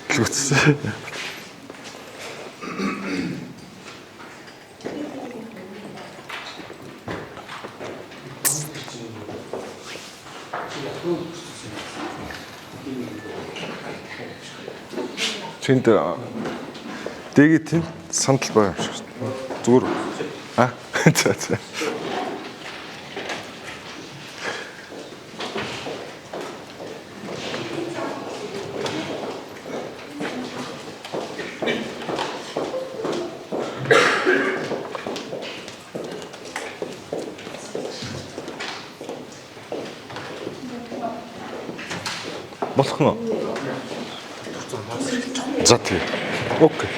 Хөтлөгдсөн. Тэнд дэгийг тэнд сандал байгаа юм шиг байна. Зүгээр. За. Болох нь. За тий. Окей.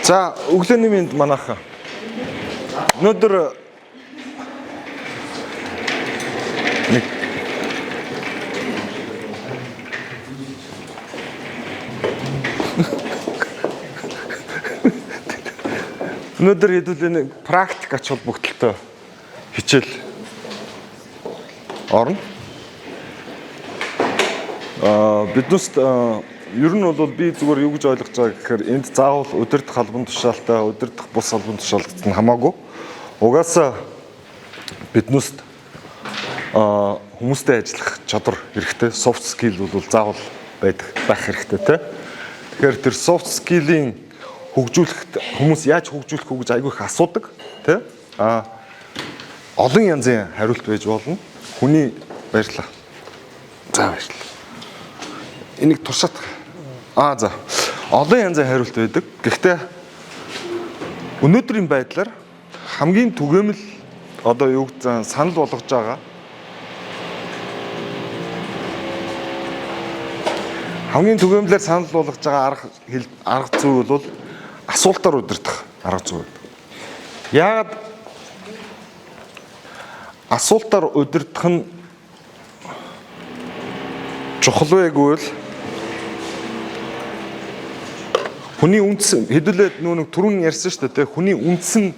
За өглөөний мэнд манайхан. Өнөөдөр нэг өнөөдөр хэдүүлээ нэг практик ач холбогдолтой хичээл орно. Биднээс ер нь бол би зүгээр юу гэж ойлгож байгаа гэхээр энд заавал удирдах албан тушаалтай, удирдах бус албан тушаал гэсэн хамаагүй. Угаасаа биднээс хүмүүстэй ажиллах чадвар хэрэгтэй, soft skill бол заавал байх хэрэгтэй те. Тэгэхээр тэр soft skill-ийн хөгжүүлэхэд хүмүүс яаж хөгжүүлэх үү гэж айгүй их асуудаг те. Олон янзын хариулт байж болно. Хүний баярлаа. За баярлалаа. Энийг туршаад. За. Олон янзын хариулт байдаг. Гэхдээ өнөөдрийн байдлаар хамгийн түгээмэл одоо юу гэж санал болгож байгаа. Хамгийн түгээмлээр санал болгож байгаа арга зүй бол асуултаар удирдах арга зүй. Яагаад асуултаар удирдах нь чухал вэ гэвэл хүний үндсэн хэдүүлээд нэг түрүүн ярьсан шүү дээ. Хүний үндсэн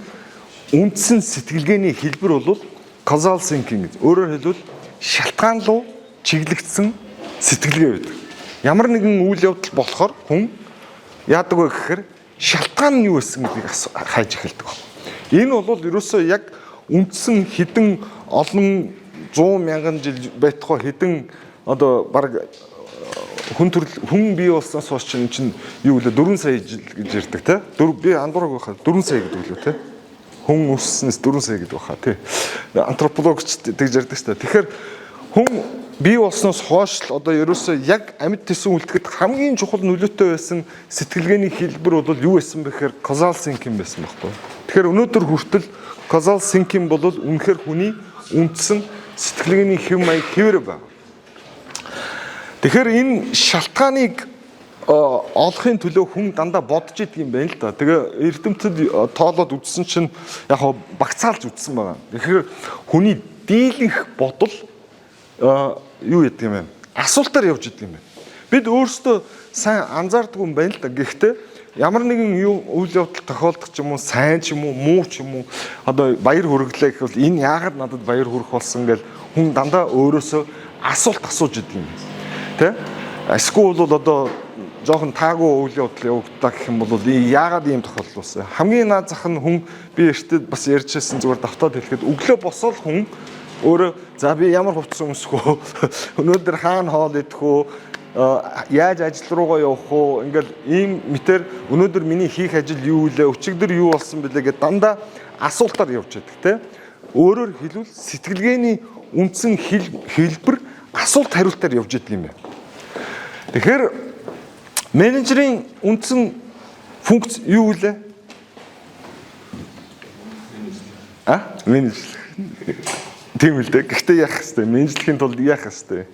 сэтгэлгээний хэлбэр бол causal thinking гэж. Өөрөөр хэлбэл шалтгаан руу чиглэгдсэн сэтгэлгээ байдаг. Ямар нэгэн үйл явдал болохоор хүн яадаг вэ гэхээр шалтгаан нь юу байсан гэдгийг хайж эхэлдэг. Энэ бол ерөөсөө яг үндсэн хэдэн олон 100 мянган жил байтугай хэдэн одоо баг хүн бий болсноос хойш чинь юу вэ 4 сая жил гэж ярьдаг те. Би андуураг байхад 4 сая гэдэг үлээ те. Хүн өсснөөс 4 сая гэдэг баха те. Антропологч тэгж ярьдаг шүү дээ. Тэгэхээр хүн бий болсноос хойш л одоо ерөөсөө яг амьд тэсэн үлдэхэд хамгийн чухал нөлөөтэй байсан сэтгэлгээний хэлбэр бол юу байсан бэ гэхээр causal thinking байсан байхгүй. Тэгэхээр өнөөдөр хүртэл causal thinking бол үнэхээр хүний үндсэн сэтгэлгээний хэв маяг хэвээр байна. Тэгэхээр энэ шалтгааныг олохын төлөө хүн дандаа бодож идэг юм байна л да. Тэгээ эрдэмтэд тоолоод үзсэн чинь яг багцаалж үзсэн байгаа. Тэгэхээр хүний дийлэнх бодол юу гэдэг юм бэ? Асуултаар явж идэг юм байна. Бид өөрсдөө сайн анзаардгүй юм байна л да. Гэхдээ ямар нэгэн үйл явдал тохиолдох ч юм уу, сайн ч юм уу, муу ч юм уу, одоо баяр хүргэлээ гэвэл энэ яагаад надад баяр хүрэх болсон гэж хүн дандаа өөрөөсөө асуулт асууж идэг юм. Тэ? Эсвэл бол одоо жоохон таагүй үйл явдал явагдаа гэх юм бол яагаад ийм тохиолдол болсон? Хамгийн наад зах нь хүн би эртээ бас ярьжсэн зүгээр давтаад хэлэхэд өглөө босоод хүн өөрөө за би ямар хувцас өмсөх үү? Өнөөдөр хаана хоол идэх үү? Яаж ажил руугаа явах уу? Ингээл ийм мэтэр өнөөдөр миний хийх ажил юу вэ? Өчигдөр юу болсон бэлээ гэдээ дандаа асуултаар явж байдаг те. Өөрөөр хэлбэл сэтгэлгээний үндсэн хэлбэр асуулт хариултаар явж идэг юм байна. Тэгэхээр менежерийн үндсэн функц юу вэ? Менежер. Тийм л дээ. Гэхдээ яах вэ? Менежлэхийн тулд яах вэ?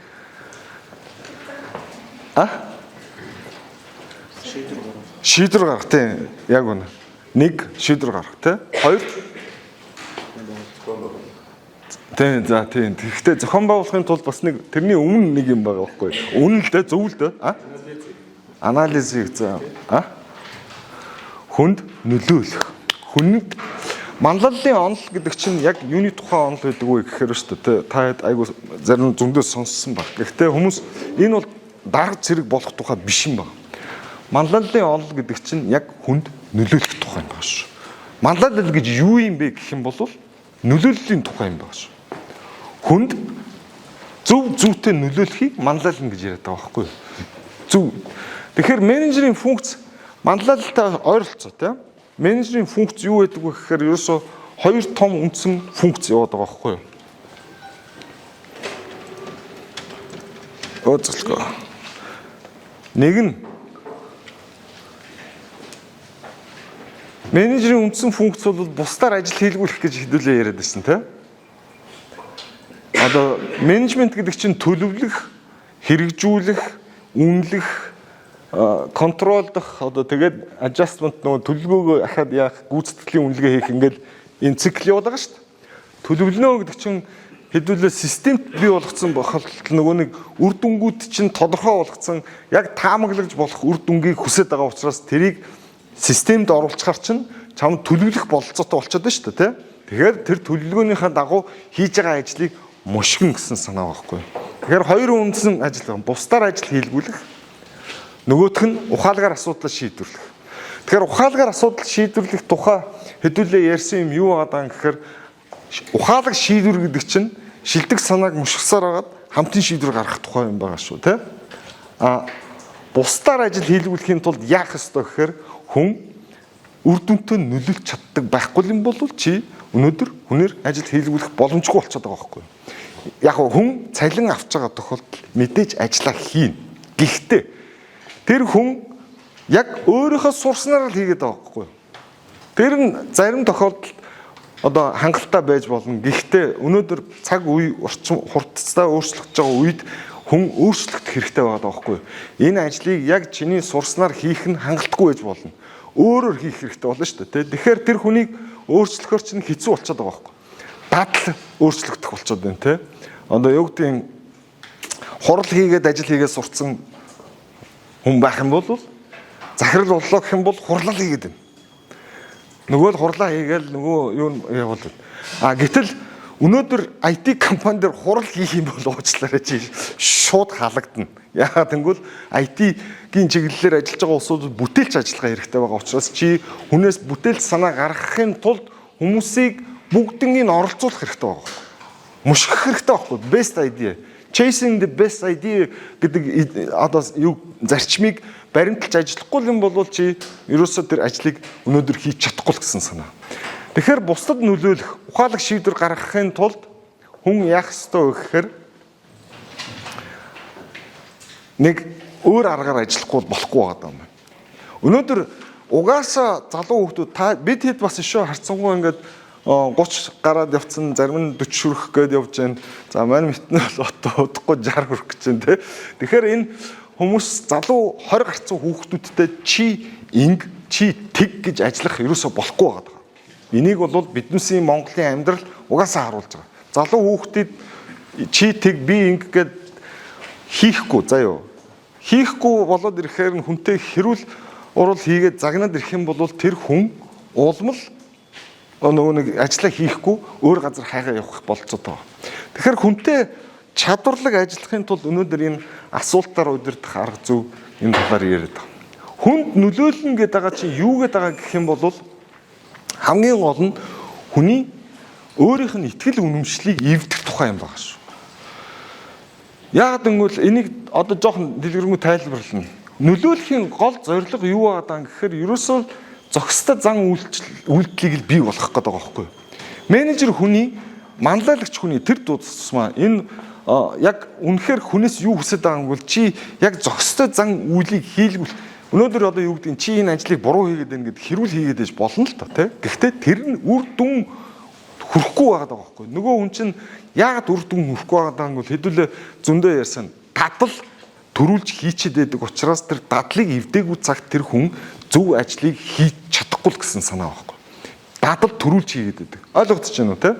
Шийдвэр гаргах тийм. Яг үнэ. Нэг шийдвэр гаргах тийм. Хоёр тийм за тийм. Гэхдээ зохион байгуулахын тулд бас нэг тэрний өмнө нэг юм байгаа байхгүй. Үнэн л дээ, зөв л дээ. Анализийг за. Хүнд нөлөөлөх. Хүнд манлайлалын онол гэдэг чинь яг юуны тухай онол гэдэг вэ гэхээр шүү дээ. Та айгу зарим зөндөөс сонссон баг. Гэхдээ хүмүүс энэ бол дарга зэрэг болох тухай биш юм байна. Манлайллын онол гэдэг чинь яг хүнд нөлөөлөх тухай юм байна шүү. Манлайлал гэж юу юм бэ гэх юм бол нөлөөллийн тухай юм байна шүү. Хүнд зөвхөн нөлөөлөхийг манлайлна гэж яриад байгаа байхгүй юу? Зөв. Тэгэхээр менежерийн функц манлайлалтай ойролцоо тийм. Менежерийн функц юу гэдэг вэ гэхээр ерөөсөө хоёр том үндсэн функц яваад байгаа байхгүй юу? Өөрөлдөө. Нэг нь менежерийн үндсэн функц бол бусдаар ажил хийлгүүлэх гэж хэдүүлээ яриад байсан тийм. Одоо менежмент гэдэг чинь төлөвлөх, хэрэгжүүлэх, үнэлэх, контролдох, одоо тэгээд adjustment нөгөө төлөвлөгөөгөө ахаад яах, гүйцэтгэлийн үнэлгээ хийх ингээд энэ цикл явуулдаг шүү дээ. Төлөвлөнө гэдэг чинь хэдүүлээ системт бий болгоцсон бохолт нөгөө нэг үр дүнгууд чинь тодорхой болгоцсон яг таамаглаж болох үр дүнгийг хүсэж байгаа учраас тэрийг системд оруулахар чинь чам төлөвлөх бололцоотой болчиход байна шүү дээ, тийм. Тэгэхээр тэр төлөвлөгөөнийхөө дагуу хийж байгаа ажлыг мушгин гэсэн санаа байхгүй. Тэгэхээр хоёр үндсэн ажил байна. Бусдаар ажил хийлгүүлэх, нөгөөх нь ухаалгаар асуудал шийдвэрлэх. Тэгэхээр ухаалгаар асуудал шийдвэрлэх тухай хэдүүлээ ярьсан юм юу байгаа гэхээр ухаалаг шийдвэр гэдэг чинь шилдэг санааг мушгисаар хагаад хамтын шийдвэр гаргах тухай юм байгаа шүү, тийм. Бусдаар ажил хийлгүүлэхийн тулд яах ёстой гэхээр хүн үр дүнтэй нөлөөлж чаддаг байхгүй юм бол чи өнөөдөр хүнээр ажил хийлгүүлэх боломжгүй болчиход байгаа байхгүй. Яг хүн цалин авч байгаа тохиолдолд мэдээж ажиллаа хийн. Гэхдээ тэр хүн яг өөрийнхөө сурснаар л хийгээд байгаа байхгүй. Тэр нь зарим тохиолдолд одоо хангалттай байж болно. Гэхдээ өнөөдөр цаг үе орчин хурдцтай өөрчлөгдөж байгаа үед хүн өөрчлөлт хэрэгтэй байгаа байхгүй. Энэ ажлыг яг чиний сурснаар хийх нь хангалтгүй байж болно. Өөрөөр хийх хэрэгтэй болно шүү дээ. Тэгэхээр тэр хүнийг өөрчлөхөр чинь хэцүү болчиход байгаа байхгүй. Дадал өөрчлөгдөх болчиход байна те. Одоо юу гэдгийг хурал хийгээд ажил хийгээд сурцсан хүн байх юм бол захирал боллоо гэх юм бол хурлал хийгээд байна. Нөгөө л хурлаа хийгээл нөгөө юу явуулдаг. Гэтэл өнөөдөр IT компани дээр хурал хийх юм бол уучлаарай чи шууд халагдана. Яагаад гэвэл IT-гийн чиглэлээр ажиллаж байгаа улсууд бүтээлч ажиллагаа хэрэгтэй байгаа учраас чи хүнээс бүтээлч санаа гаргахын тулд хүмүүсийг бүгднийг оролцуулах хэрэгтэй байгаа. Мушгих хэрэгтэй байхгүй. Best idea. Chasing the best idea гэдэг одоо юу зарчмыг баримталж ажиллахгүй юм бол чи ерөөсөө тэр ажлыг өнөөдөр хийж чадахгүй гэсэн санаа. Тэгэхээр бусдад нөлөөлөх, ухаалаг шийдвэр гаргахын тулд хүн яах ёстой вэ гэхээр нэг өөр аргаар ажиллахгүй болохгүй байгаа юм байна. Өнөөдөр угаасаа залуу хүмүүс бид хэд бас өшөө харцсангүй ингээд 30 гараад явцсан, зарим нь 40 хүрэх гээд явж байна. За маань мэтнэ бол удахгүй 60 хүрэх гэж байна те. Тэгэхээр энэ хүмүүс залуу 20 гарцсан хүүхдүүдтэй чи тэг гэж ажиллах ерөөсө болохгүй байгаа. Энийг бол биднээсийн Монголын амьдрал угаасаа харуулж байгаа. Залуу хүүхдүүд чи тэг би гэд хийхгүй заа юу. Хийхгүй болоод ирэхээр нь хүнтэй хэрүүл урал хийгээд загнаад ирэх юм бол тэр хүн улмал нөгөө нэг ажиллаа хийхгүй өөр газар хайгаа явах болцоод байгаа. Тэгэхээр хүнтэй чадварлаг ажиллахын тулд өнөөдөр энэ асуултаар удирдах арга зүй энэ талаар яриад байгаа. Хүнд нөлөөлнө гэдэг байгаа чинь юу гэдэг байгаа гэх юм бол хамгийн гол нь хүний өөрийнх нь итгэл үнэмшлийг эвдэх тухай юм байгаа шүү. Яагаад гэвэл энийг одоо жоохон дэлгэрэнгүй тайлбарлана. Нөлөөлөхийн гол зорилго юу байгаа гэхээр ерөөсөө зохистой зан үйлдэлийг л бий болгох гэдэг байгаа байхгүй юу. Менежер хүний, манлайлагч хүний тэр тусмаа энэ яг үнэхээр хүнээс юу хүсэж байгаа юм бол чи яг зохистой зан үйлийг хийлгүүл. Өнөөдөр одоо юу гэдэг чи энэ ажлыг буруу хийгээд байна гэд хэрүүл хийгээд байж болно л та тий. Гэхдээ тэр нь үр дүн хүрэхгүй байгаа даа байхгүй. Нөгөө хүн чинь яагаад үр дүн хүрэхгүй байгаа юм бол хэдүүлээ зөндөө ярьсан. Дадал төрүүлж хийчихэд байдаг учраас тэр дадлыг эвдээгүй цагт тэр хүн зөв ажлыг хийж чадахгүй л гэсэн санаа байхгүй. Дадал төрүүлж хийгээд байдаг. Ойлгогдож байна уу тий?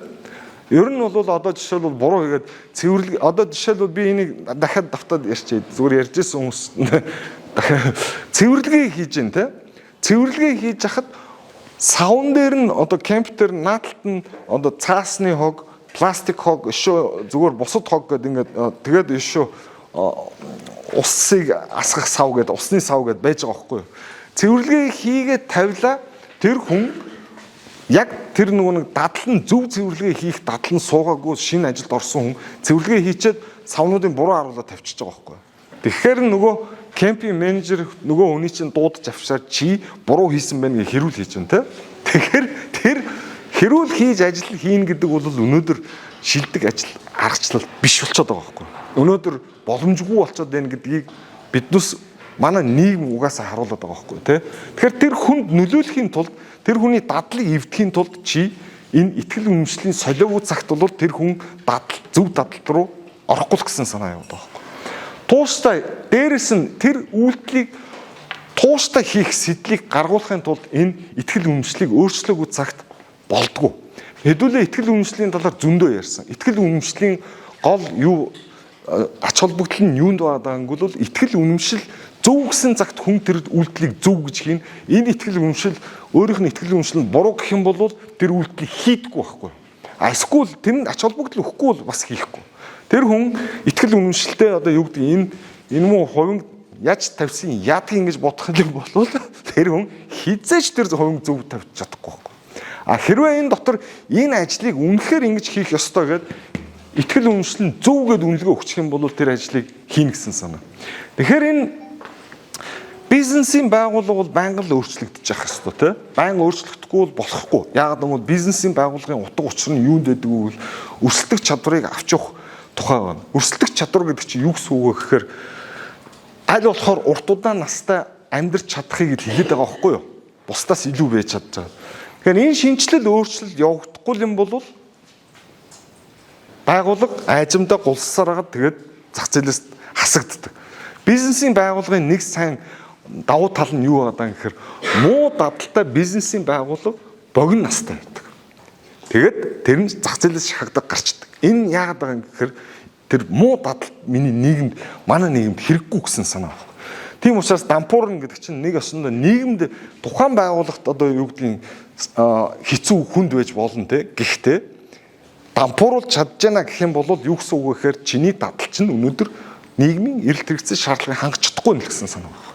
Ер нь бол одоо жишээлбэл буруу хийгээд цэвэрлэг одоо жишээлбэл би энийг дахиад давтаад ярьчих. Зүгээр ярьж ирсэн хүмүүс цэвэрлэгээ хийж гин тий. Цэвэрлэгээ хийж хахад савн дээр нь одоо компьютер нааталт нь одоо цаасны хог, пластик хог, өшөө зүгээр бусад хог гэдэг ингээд тэгээд өшөө усыг асгах сав гэдэг усны сав гэдээ байж байгаа байхгүй юу. Цэвэрлэгээ хийгээд тавилаа тэр хүн яг тэр нэг дадал нь зөв цэвэрлэгээ хийх дадал нь суугаагүй шинэ ажилд орсон хүн цэвэрлэгээ хийчээд савнуудын буруу харуулаад тавьчихж байгаа байхгүй юу. Тэгэхээр нөгөө кемпинг менежер нөгөө хүний чинь дуудаж авчаар чи буруу хийсэн байна гэж хэрүүл хийж байна те. Тэгэхээр тэр хэрүүл хийж ажил хийн гэдэг бол өнөөдөр шилдэг ажил аргачлал биш болчиход байгаа байхгүй. Өнөөдөр боломжгүй болчиход байна гэдгийг биднес манай нийгэм угаасаа харуулдаг байгаа байхгүй тий. Тэгэхээр тэр хүнд нөлөөлөхийн тулд тэр хүний дадлыг эвдэхийн тулд чи энэ итгэл үнэмшлийн солиогүй цагт бол тэр хүн дадал зөв дадал руу орохгүй гэсэн санаа явуулдаг байхгүй. Тууштай дээрэс нь тэр үйлдэлийг тууштай хийх сэтлийг гаргуулахын тулд энэ итгэл үнэмшлийг өөрчлөөгүй цагт болдгоо. Хэдүүлээ итгэл үнэмшлийн талаар зөндөө ярьсан. Итгэл үнэмшлийн гол юу ач холбогдол нь юунд байгаа юм бол итгэл үнэмшил зөв гэсэн цагт хүн тэр үйлдэлийг зөв гэж хийн. Энэ итгэл үнэмшил өөрийнх нь итгэл үнэмшил нь буруу гэх юм бол тэр үйлдэлийг хийдэггүй байхгүй. Эсвэл тэнд ач холбогдол өгөхгүй бол бас хийхгүй. Тэр хүн итгэл үнэмшилтэй одоо юу гэдэг энэ муу хувийн яаж тавьсан яадгийг ингэж бодох юм бол тэр хүн хизээч тэр хувийн зөв тавьж чадахгүй байхгүй. А хэрвээ энэ дотор энэ ажлыг үнэхээр ингэж хийх ёстой гэдэг итгэл үнэмшил нь зөв гэд үнэлгээ өгчих юм бол тэр ажлыг хийн гэсэн санаа. Тэгэхээр энэ бизнесийн байгууллага бол байнга л өөрчлөгдөж явах ёстой тий. Байнга өөрчлөгдөхгүй бол болохгүй. Яагаад гэвэл бизнесийн байгууллагын утга учир нь юунд байдаг вэ гэвэл өрсөлдөх чадварыг авч явах тухай байна. Өрсөлдөх чадвар гэдэг чинь юу гэсэн үг вэ гэхээр аль болохоор урт удаан настай амьдрч чадахыг хэлээд байгаа байхгүй юу? Бусдаас илүү байж чадж байгаа. Тэгэхээр энэ шинжилэл өөрчлөлт явагдахгүй юм бол байгууллага айжимдаа гулсаар хагаад тэгээд зах зээлээс хасагддаг. Бизнесийн байгууллагын нэг сайн давуу тал нь юу байгаа гэхээр муу дадалтай бизнесийн байгууллага богино настай байдаг. Тэгээд тэр нь зах зээлээс шахагдаг гарчдаг. Энэ яагаад байгаа юм гэхээр тэр муу дадал манай нийгэмд хэрэггүй гэсэн санаа байна. Тийм учраас дампуурна гэдэг чинь нэг осондоо нийгэмд тухайн байгууллагт одоо юу гэдгийг хэцүү хүнд байж болно те. Гэхдээ дампууруулж чадж байна гэх юм бол юу гэсэн үг вэ гэхээр чиний дадал чинь өнөөдөр нийгмийн эрэлт хэрэгцээ шаардлагыг хангаж чадахгүй нэ гэсэн санаа байна.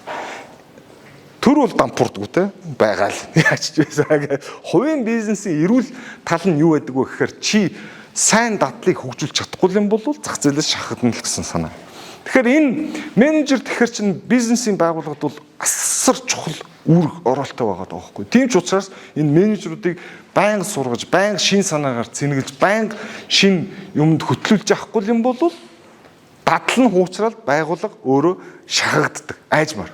Төр бол дампуурдаг те байгаа л яаж ч байсан. Хувийн бизнесийн эрүүл тал нь юу байдаг вэ гэхээр чи сайн дадлыг хөгжүүлж чадахгүй юм бол зах зээлээс шахагдана л гэсэн санаа. Тэгэхээр энэ менежер тэгэхээр чинь бизнесийн байгууллагад бол асар чухал үүрэг оролттой байгаа даахгүй. Тийм ч учраас энэ менежерүүдийг байнга сургаж, байнга шин санаагаар цэнгэлж, байнга шин юмд хөтлүүлж явахгүй юм бол дадал нь хуучраад байгууллага өөрөө шахагддаг. Айжмаар.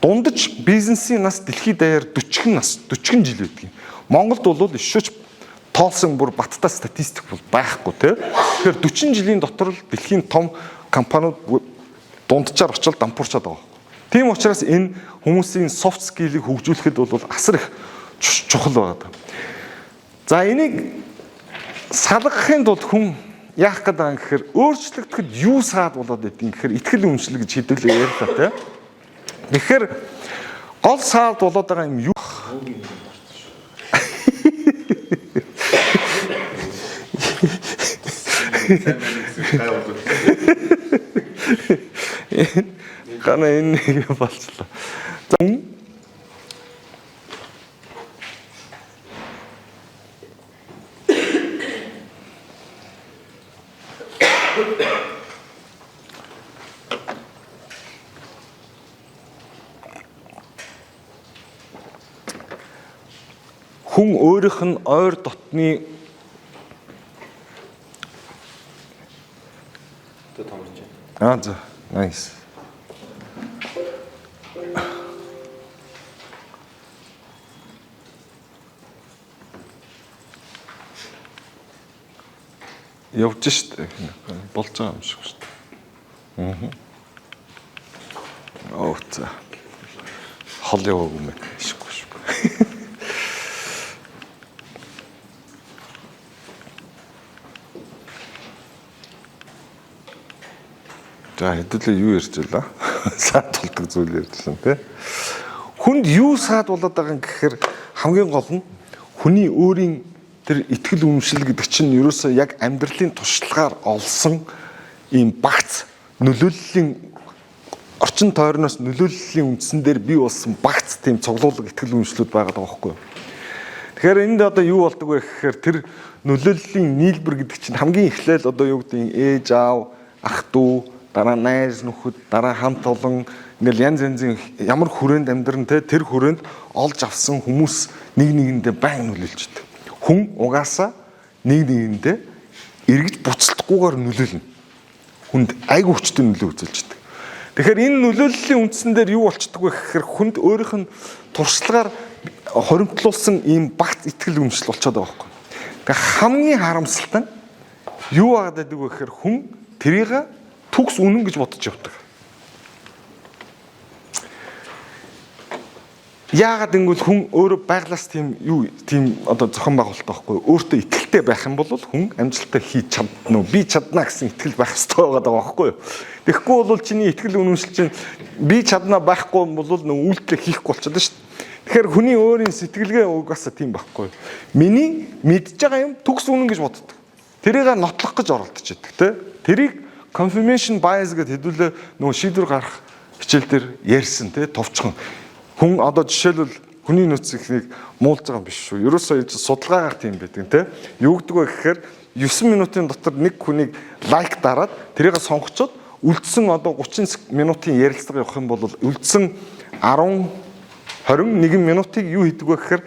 Дундаж бизнесийн нас дэлхийд даяар 40 жил байдаг юм. Монголд бол ишүүч тоолсон бүр баттай статистик бол байхгүй тийм. Тэгэхээр 40 жилийн дотор л дэлхийн том компаниуд дунджаар очил дампуурчаад байгаа. Тийм учраас энэ хүмүүсийн soft skill-ийг хөгжүүлэхэд бол асар их чухал байгаа. За энийг салгахын тулд хүн яах гэдэг юм гэхээр өөрчлөгдөхэд юу саад болоод байдгийг гэхээр итгэл үнэмшил гэж хэдүүлээ ярьлаа тийм. Тэгэхээр гол саад болоод байгаа юм юу? Гана энэ нэг болчихлоо. Хүн өөрийнх нь ойр дотны за nice. Явж штэ болж байгаа юм шиг штэ. За. Хол яваагүй мэн шиггүй шүү. За хэдүүлээ юу ярьж байлаа? Саад болдог зүйл ярьжсэн тий. Хүнд юу саад болоод байгаа юм гэхээр хамгийн гол нь хүний өөрийн тэр итгэл үнэмшил гэдэг чинь ерөөсөө яг амьдралын туршлагаар олсон ийм багц нөлөөллийн орчин тойрноос нөлөөллийн үндсэн дээр бий болсон багц тийм цуглуулга ихтгэл үнэмшлүүд байгаа байхгүй юу. Тэгэхээр энд одоо юу болдог вэ гэхээр тэр нөлөөллийн нийлбэр гэдэг чинь хамгийн эхлээл одоо юу гэдэг ээж аав, ах дүү, дараа найз нөхөд, дараа хамт олон ингээл янз янзын ямар хүрээнд амьдран тэр хүрээнд олж авсан хүмүүс нэг нэгэндээ байн нөлөөлж идэг. Хүн угаасаа нэг нэгэндээ эргэж буцалтгүйгээр нөлөөлнө. Хүнд айгүй хүчтэй нөлөө үзүүлж идэг. Тэгэхээр энэ нөлөөллийн үндсэн дээр юу болчдөг вэ гэхээр хүнд өөрийнх нь туршлагаар хоримтлуулсан ийм багц ихтгэл үнэмшил болчиход байгаа байхгүй. Тэгэхээр хамгийн харамсалтай нь юу байгаад байдаг вэ гэхээр хүн тэрийг төгс үнэн гэж бодож явдаг. Яагаад гэвэл хүн өөрөө байглаас тийм одоо зохион байгуулалт байхгүй. Өөртөө итгэлтэй байх юм бол хүн амжилттай хийж чадна уу? Би чадна гэсэн итгэл байх хэрэгтэй байгаа байхгүй юу? Тэгэхгүй бол чиний итгэл үнэмшил чинь би чадна байхгүй бол үйлдэл хийхгүй болчиход шүү дээ. Тэгэхээр хүний өөрийн сэтгэлгээ угаасаа тийм байхгүй. Миний мэдж байгаа юм төгс үнэн гэж боддог. Тэрийг нотлох гэж оролдож идэг те. Тэрийг confirmation bias гэдэг хэдүүлээ нөгөө шийдвэр гарах хичээл дээр ярьсан те товчхон. Хүн одоо жишээлбэл хүний нөөцийг муулж байгаа юм биш шүү. Ерөөсөө судалгаагаар тийм байдаг те. Юу гэдэг вэ гэхээр 9 минутын дотор нэг хүнийг лайк дараад тэрийг сонгочоод үлдсэн одоо 30 минутын ярилцлага явах юм бол үлдсэн 21 минутыг юу хийдэг вэ гэхээр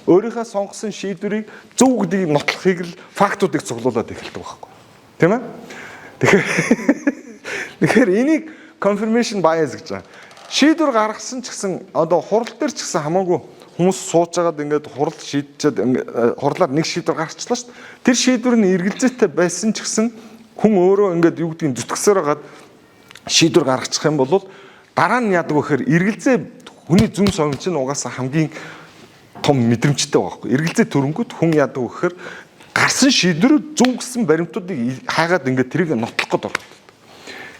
өөрийнхөө сонгосон шийдвэрийг зөв гэдгийг нотлохыг л фактуудыг цуглуулад эхэлдэг байхгүй. Тийм ээ? Тэгэхээр энийг confirmation bias гэж байна. Шийдвэр гаргасан ч гэсэн одоо хурал дээр ч гэсэн хамаагүй хүмүүс сууж байгаад ингээд хурал шийдчихэд хурлаар нэг шийдвэр гаргачлаа шүү дээ. Тэр шийдвэр нь эргэлзээтэй байсан ч гэсэн хүн өөрөө ингээд юу гэдгийг зүтгэсээр хагаад шийдвэр гаргачих юм бол дараа нь яадаг вэ гэхээр эргэлзээ хүний зүн совин чинь угаасаа хамгийн том мэдрэмжтэй байгаа байхгүй. Эргэлзээ төрөнгөд хүн яадаг вэ гэхээр гарсан шийдвэр зөв гэсэн баримтуудыг хаагаад ингээд тэрийг нотлох гээд байна.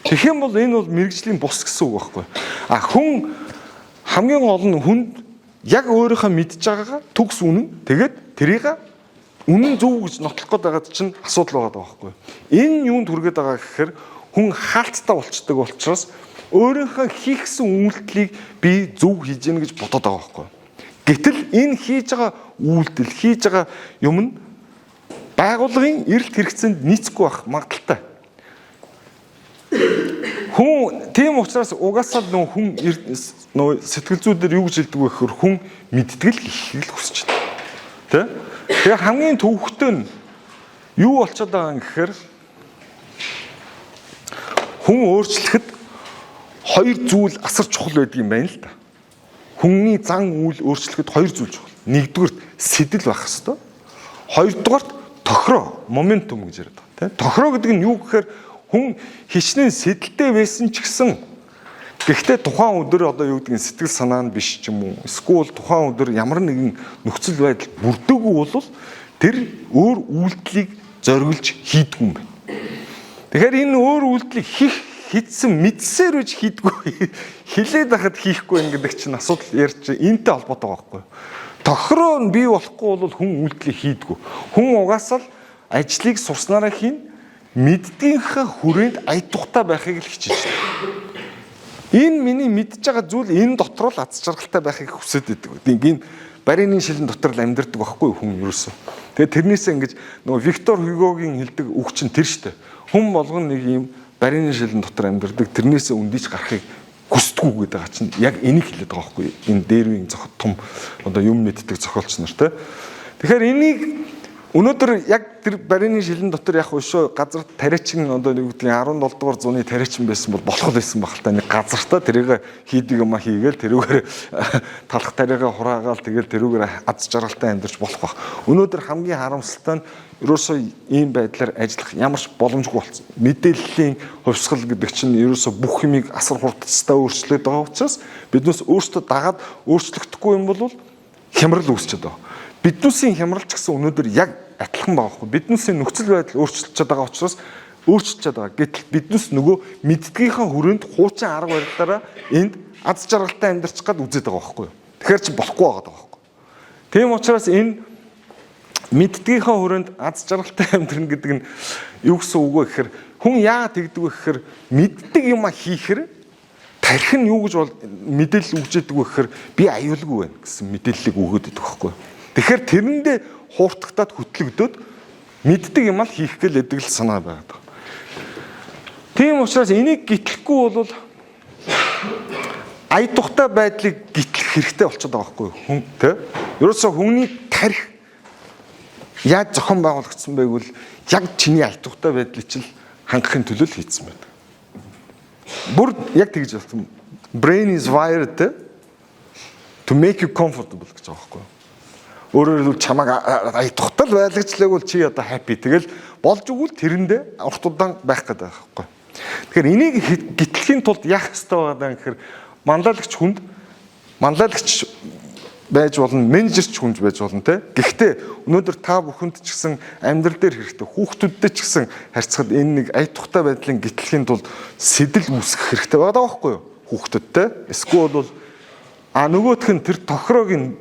Тэгэх юм бол энэ бол мэрэгжлийн бус гэсэн үг байхгүй. А хүн хамгийн гол нь хүнд яг өөрийнхөө мэдж байгаагаа төгс үнэн тэгээд тэрийг үнэн зөв гэж нотлох гээд байгаад чинь асуудал байгаа байхгүй. Энэ юунд хүргээд байгаа гэхээр хүн хаалттай болчдөг учраас өөрийнхөө хийхсэн үйлдэлийг би зөв хийж гэнэ гэж бодоод байгаа байхгүй. Гэтэл энэ хийж байгаа үйлдэл, хийж байгаа юм нь байгууллагын эрэлт хэрэгцээнд нийцэхгүй байх магадaltaй. Хүн тийм учраас угаасаа хүн сэтгэл зүй дээр юу гэж хэлдэг вэ гэхээр хүн мэдтгэл хийхийг л хүсэж байна. Тэ? Тэгэхээр хамгийн төвөгтэй нь юу болчиход байгаа юм гэхээр хүн өөрчлөхөд хоёр зүйл асар чухал байдаг юм байна л да. Хүний зан үйл өөрчлөхөд хоёр зүйл чухал. Нэгдүгээр сэтэл байх хэрэгтэй. Хоёрдугаар тохироо, моментум гэж яриад байгаа. Тэ? Тохироо гэдэг нь юу гэхээр хүн хичнээн сэтэлтэй байсан ч гэсэн гэхдээ тухайн өдөр одоо юу гэдгийг сэтгэл санаа нь биш ч юм уу эсвэл тухайн өдөр ямар нэгэн нөхцөл байдал бүрдээгүй бол тэр өөр үйлдэлийг зориулж хийдгүй юм байна. Тэгэхээр энэ өөр үйлдэлийг хийсэн мэдсээр үж хийдгүй хилээд байхад хийхгүй гэдэг чинь асуудал ярьж энэтэй холбоотой байгаа байхгүй. Тохироо нь бий болохгүй бол хүн үйлдэлийг хийдгүй. Хүн угаасаа л ажлыг сурснараа хийн мэддгийнхээ хүрээнд аятухтай байхыг л хичээж байна. Энэ миний мэдж байгаа зүйл энэ дотор л аз жаргалтай байхыг хүсэж байдаг. Энэ барины шилэн дотор л амьдардаг байхгүй хүн ерөөсөө. Тэгээд тэрнээсээ ингэж нөгөө Виктор Хьюгогийн хэлдэг үг чинь тэр штэ. Хүн болгон нэг юм барины шилэн дотор амьдардаг тэрнээсээ үндийч гарахыг хүсдэггүй гэдэг байгаа чинь яг энийг хэлээд байгаа байхгүй. Энэ дээрвийн том одоо юм мэддэг зохиолч нар те. Тэгэхээр энийг өнөөдөр яг тэр барины шилэн дотор яг өшөө газар тариачин одоо нэг үгдгийн 17 дугаар зууны тариачин байсан бол болох байсан баг л та нэг газартаа тэрийг хийдэг юм а хийгээл тэрүүгээр талах тариагаа хураагаал тэгэл тэрүүгээр аз жаргалтай амьдарч болох баг. Өнөөдөр хамгийн харамсалтай нь ерөөсөө ийм байдлаар ажиллах ямар ч боломжгүй болсон. Мэдээллийн хувьсгал гэдэг чинь ерөөсөө бүх юмыг асар хурдцтай өөрчлөд байгаа учраас биднээс өөрсдөө дагаад өөрчлөгдөхгүй юм бол хямрал үүсчихэд байгаа. Биднүүсийн хямралч гэсэн өнөөдөр яг адилхан байгаа хгүй. Биднүүсийн нөхцөл байдал өөрчлөгдөж байгаа учраас өөрчлөгдөж байгаа. Гэтэл биднээс нөгөө мэддгийнхаа хүрээнд хуучин арга барилаараа энд аз жаргалтай амьдарч гад үзээд байгаа байхгүй. Тэгэхээр чи болохгүй байгаа байхгүй. Тийм учраас энэ мэддгийнхаа хүрээнд аз жаргалтай амьдрна гэдэг нь юу гэсэн үг вэ гэхээр хүн яагаад тэгдэг вэ гэхээр мэддэг юма хийхэр тарих нь юу гэж бол мэдээлэл өгч яадаг вэ гэхээр би аюулгүй байна гэсэн мэдээллийг өгөөд байдаг байхгүй. Тэгэхээр тэрэндээ хууртагтаад хөтлөгдөөд мэддэг юм ал хийх гээл эдэг л санаа байдаг. Тийм учраас энийг гитлэхгүй бол ая тухтай байдлыг гитлэх хэрэгтэй болчиход байгаа байхгүй хүн тэ. Ерөөсөө хүний тарих яаж зохион байгуулагдсан байвал яг чиний ая тухтай байдлыг чил хангахын төлөө л хийцэн байдаг. Бүр яг тэгж болсон. Brain is wired to make you comfortable гэж байгаа байхгүй. Өөрөөр хэлбэл чамайг ая тухтай байлгажлааг бол чи одоо happy. Тэгэл болж өгвөл тэрэндээ урт удаан байх гэдэг байхгүй. Тэгэхээр энийг гитлэхийн тулд яах ёстой байгаа юм гэхээр манлайлагч байж болно, менежерч хүнд байж болно те. Гэхдээ өнөөдөр та бүхэнд ч гэсэн амьдрал дээр хэрэгтэй, хүүхдүүдтэй ч гэсэн харьцахад энэ нэг ая тухтай байдлын гитлэхийн тулд сэтэл үүсгэх хэрэгтэй байгаа байхгүй юу? Хүүхдүүдтэй. Эсвэл бол нөгөөх нь тэр тохироог нь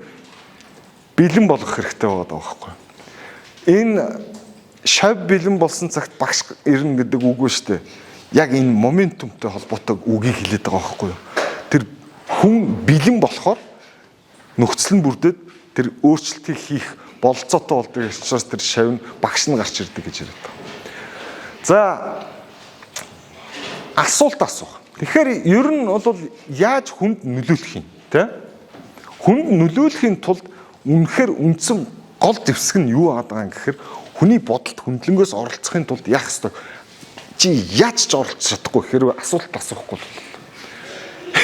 бэлэн болгох хэрэгтэй байгаа байхгүй юу? Энэ шав бэлэн болсон цагт багш ирнэ гэдэг үг ба штэ. Яг энэ моментумтай холбоотой үгийг хэлээд байгаа байхгүй юу? Тэр хүн бэлэн болохоор нөхцөл нь бүрдээд тэр өөрчлөлтийг хийх болцоотой болдог учраас тэр шав нь багш нь гарч ирдэг гэж яриад байна. За асуулт асуух. Тэгэхээр ер нь бол яаж хүнд нөлөөлөх юм те? Хүнд нөлөөлөхийн тулд үнэхээр үндсэн гол дэвсэг нь юу байгаа юм гэхээр хүний бодолд хөндлөнгөөс оролцохын тулд яах ёстой? Чи яаж ч оролцож чадахгүй хэрвээ асуулт асуухгүй бол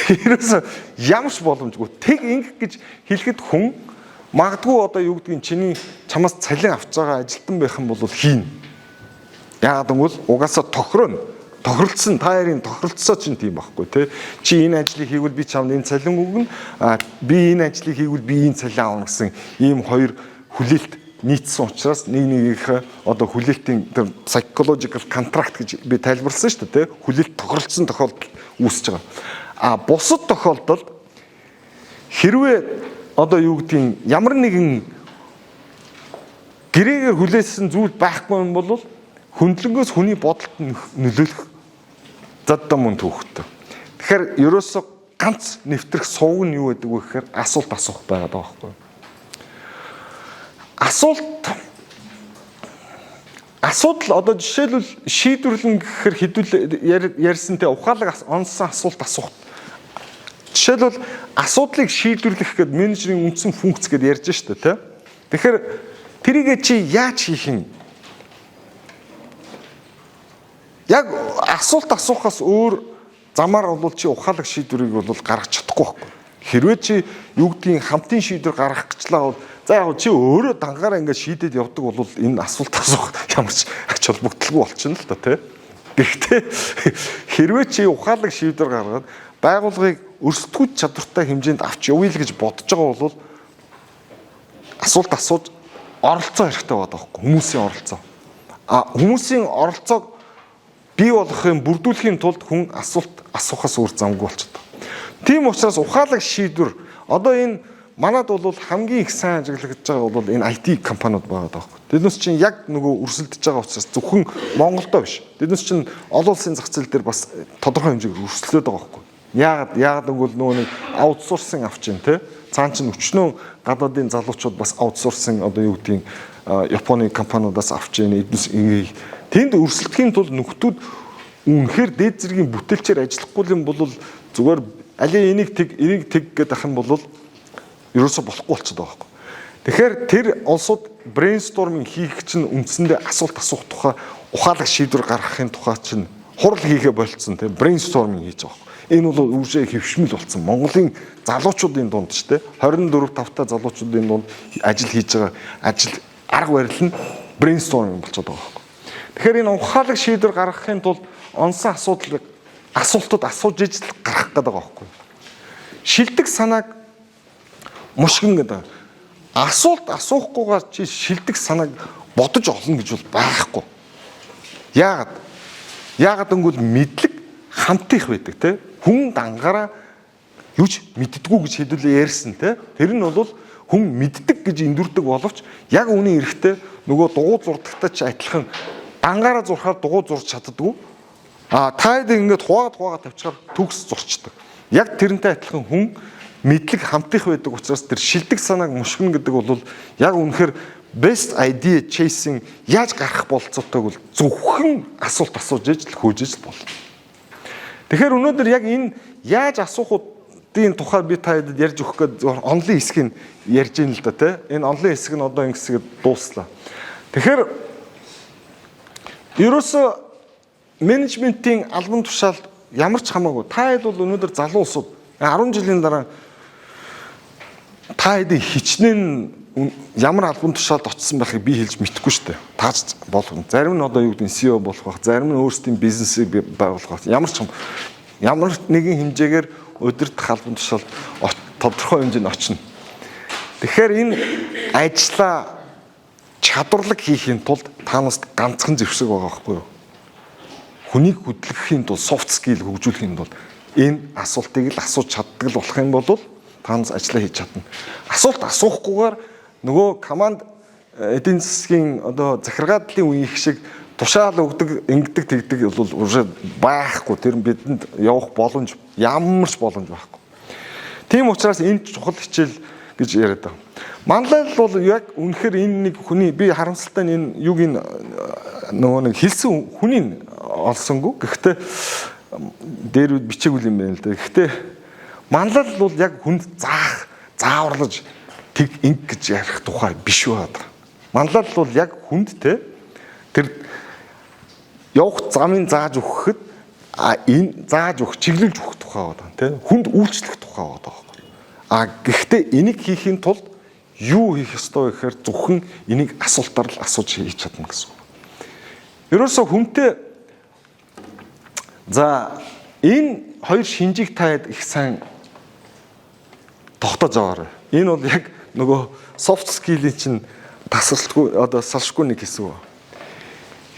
ерөөсөө ямарч боломжгүй тэг ингэх гэж хэлэхэд хүн магадгүй одоо юу гэдгийг чиний чамаас цалин авч байгаа ажилтан байх юм бол хийн. Яагаад гэвэл угаасаа тохиролцсон та ярийн тохиролцсоо чинь тийм байхгүй те. Чи энэ ажлыг хийвэл би чамд энэ цалин өгнө. Би энэ ажлыг хийвэл би энэ цалин авна гэсэн ийм хоёр хүлээлт нийцсэн учраас нэгнийхээ одоо хүлээлтийн тэр psychological contract гэж би тайлбарласан шүү дээ те. Хүлээлт тохиролцсон тохиолдол үүсэж байгаа. Бусад тохиолдолд хэрвээ одоо юу гэдгийг ямар нэгэн гэрээгээр хүлээсэн зүйл байхгүй юм бол хөндлөнгөөс хүний бодолд нөлөөлөх заддан мөн төвхтэй. Тэгэхээр ерөөсөө ганц нэвтрэх сувг нь юу гэдэг вэ гэхээр асуулт асуух байгаад байгаа байхгүй. Асуудал одоо жишээлбэл шийдвэрлэн гэхээр хэдүүл ярьсантай ухаалаг онсон асуулт асуух. Жишээлбэл асуудлыг шийдвэрлэх гэдэг менежерийн үндсэн функц гэдээ ярьж штэ тий. Тэгэхээр тэрийгэ чи яаж хийх юм? Яг асуулт асуухаас өөр замаар бол чи ухаалаг шийдвэрийг бол гаргаж чадахгүй байхгүй. Хэрвээ чи юу гэдгийг хамтын шийдвэр гаргах гэжлээ бол за яг чи өөрөө дангаараа ингээд шийдээд явдаг бол энэ асуулт асуух ямар ч ач холбогдолгүй болчихно л да тий. Гэхдээ хэрвээ чи ухаалаг шийдвэр гаргаад байгууллагыг өрсөлдөхүйд чадвартай хэмжээнд авч явъя л гэж бодож байгаа бол асуулт асууж оролцоо хэрэгтэй байдаг байхгүй хүмүүсийн оролцоо. Хүмүүсийн оролцоог бий болгохын бүрдүүлэхийн тулд хүн асуулт асуухаас өөр замгүй болчихдог. Тийм учраас ухаалаг шийдвэр одоо энэ манад бол хамгийн их сайн ажиглагдж байгаа бол энэ IT компаниуд байгаа даахгүй. Тэднээс чинь яг нөгөө өрсөлдөж байгаа учраас зөвхөн Монголдоо биш. Тэднээс чинь олон улсын зах зээл дээр бас тодорхой хэмжээгээр өрсөлдөд байгаа байхгүй. Яагаад гэвэл нөгөө нэг аутсорсинг авч जैन те. Цаан чинь өчнөө гадаадын залуучууд бас аутсорсинг одоо юу гэдгийг Японы компаниудаас авч जैन. Тэнд өрсөлдөхийн тулд нөхдүүд үнэхээр дээд зэргийн бүтээлчээр ажиллахгүй юм бол зүгээр алей энийг тэг гэдэг ах юм бол ерөөсө болохгүй болчиход байгаа байхгүй. Тэгэхээр тэр улсууд брейнсторминг хийх чинь үндсэндээ асуулт асуух тухай ухаалаг шийдвэр гаргахын тухай чинь хурал хийхэ болцсон тийм брейнсторминг хийж байгаа. Энэ бол үржээ хөвшмөл болсон. Монголын залуучуудын дунд ч тийм 24-5 та залуучуудын дунд ажил хийж байгаа ажил арга барил нь брейнсторминг болчиход байгаа байхгүй. Тэгэхээр энэ ухаалаг шийдвэр гаргахын тулд онсон асуултууд асууж ижил гарах гэдэг байгаа байхгүй. Шилдэг санааг мушгин гэдэг. Асуулт асуухгүйгээр чи шилдэг санааг бодож олно гэж бол байхгүй. Яагаад гэвэл мэдлэг хамт их байдаг те. Хүн дангаараа юуч мэддэггүй гэж хэдүүлээ ярьсан те. Тэр нь бол хүн мэддэг гэж эндүрдэг боловч яг үүний эрэхтэй нөгөө дугуй зурдагтай ч адилхан дангаараа зурхаар дугуй зурж чаддаггүй. Таад ингээд хуваагаад тавьчихаар төгс зурчдаг. Яг тэрнтэй адилхан хүн мэдлэг хамтих байдаг учраас тэр шилдэг санааг мушгина гэдэг бол яг үнэхээр best idea chasing яаж гарах болцоотойг бол зөвхөн асуулт асууж иж л хөөж иж болно. Тэгэхээр өнөөдөр яг энэ яаж асуухуудын тухай би та хэд ярьж өгөх гээд онлын хэсгийг ярьж ийн л да тий. Энэ онлын хэсэг нь одоо ингэсгээд дууслаа. Тэгэхээр ерөөсөө менежментийн албан тушаалд ямар ч хамаагүй та хэд бол өнөөдөр залуусууд 10 жилийн дараа та хэд хичнээн ямар албан тушаалд очсон байхыг би хэлж мэдэхгүй шүү дээ. Тааж болох нь. Зарим нь одоо юу гэдэг нь CEO болох байх, зарим нь өөрсдийн бизнесийг байгуулах байх. Ямар нэгэн хэмжээгээр удирдах албан тушаалд тодорхой хэмжээнд очно. Тэгэхээр энэ ажлаа чадварлаг хийхин тулд танаас ганцхан зэвсэг байгаа байхгүй юу? Хүнийг хөдөлгөхийн тулд soft skill хөгжүүлэхийн тулд энэ асуултыг л асууж чаддаг л болох юм бол танаас ажиллаа хийж чадна. Асуулт асуухгүйгээр нөгөө команд эдийн засгийн одоо захиргааллын үеийн их шиг тушаал өгдөг, ингэдэг, тэгдэг бол уже байхгүй. Тэр бидэнд явах боломж ямар ч боломж байхгүй. Тийм учраас энэ чухал хичээл гэж яриад байгаа. Манлайл бол яг үнэхээр энэ нэг хүний би харамсалтай нь энэ юуг нөгөө нэг хэлсэн хүний олсонгүй. Гэхдээ дээр бичээгүй юм байна л да. Гэхдээ манлал бол яг хүнд зааварлаж тэг инг гэж ярих тухай биш байдаг. Манлал бол яг хүнд те тэр явах замын зааж өгөхөд энэ зааж өгөх чиглүүлж өгөх тухай байдаг те хүнд үйлчлэх тухай байдаг. Гэхдээ энийг хийхин тулд юу хийх ёстой вэ гэхээр зөвхөн энийг асуултаар л асууж хийж чадна гэсэн. Ерөөсөө хүнтэй за энэ хоёр шинжийг таад их сайн тогтоож аваарай. Энэ бол яг нөгөө soft skill-ийн чинь тасралтгүй одоо салшгүй нэг хэсэг ба.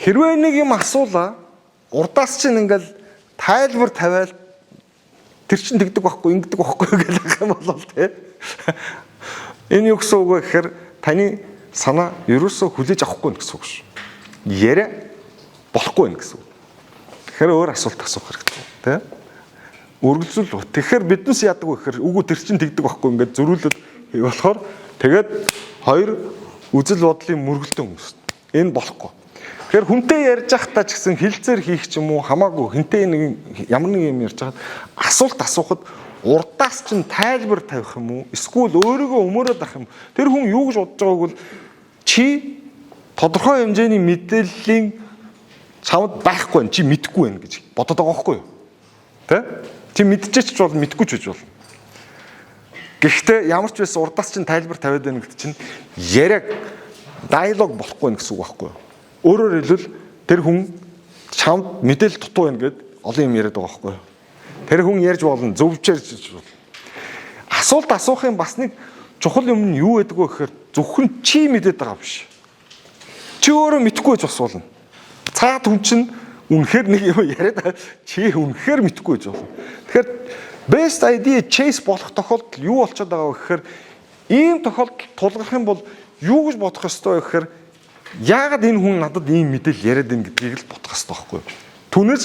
Хэрвээ нэг юм асуулаа урдаас чинь ингээл тайлбар тавиал тэр чинь тэгдэг байхгүй ингэдэг байхгүй гэж байгаа юм бол тээ. Энэ юу гэсэн үг вэ гэхээр таны санаа ерөөсөө хүлээж авахгүй гэсэн үг шүү. Яриа болохгүй байх гэсэн үг. Тэгэхээр өөр асуулт асуух хэрэгтэй тий. Үргэлжлүүл. Тэгэхээр биднээс яадаг вэ гэхээр үгүй тэр чинь тэгдэг байхгүй ингээд зөрүүлэл болохоор тэгээд хоёр үзэл бодлын мөргөлтөн хүмүүс. Энэ болохгүй. Тэгэхээр хүнтэй ярьж байхдаа ч гэсэн хилцээр хийх ч юм уу хамаагүй хинтэй нэг ямар нэг юм ярьж байхад асуулт асуухад урдаас чинь тайлбар тавих юм уу эсвэл өөрийгөө өмөрөөд авах юм. Тэр хүн юу гэж бодож байгааг бол чи тодорхой хэмжээний мэдээллийн чамд байхгүй байна чи мэдэхгүй байна гэж бодоод байгаа байхгүй юу? Тэ? Чи мэдчихэж бол мэдгүй ч гэж болно. Гэхдээ ямар ч байсан урдаас чинь тайлбар тавиад байна гэдэг чинь яриаг диалог болохгүй гэсэн үг байхгүй юу? Өөрөөр хэлбэл тэр хүн чамд мэдээлэл дутуу байна гэд олон юм яриад байгаа байхгүй юу? Тэр хүн ярьж болно, зөвчээрж болно. Асуулт асуухын бас нэг чухал юм нь юу гэдэг вэ гэхээр зөвхөн чи мэдээд байгаа биш. Чи өөрөө мэдхгүй гэж бас болно. Цаад хүн чинь үнэхээр нэг юм яриад чи үнэхээр мэдхгүй гэж болно. Тэгэхээр best idea chase болох тохиолдол юу болчиход байгаа вэ гэхээр ийм тохиолдолд тулгарх юм бол юу гэж бодох ёстой вэ гэхээр яагаад энэ хүн надад ийм мэдээлэл яриад байна гэдгийг л бодох ёстой байхгүй юу? Түүнээс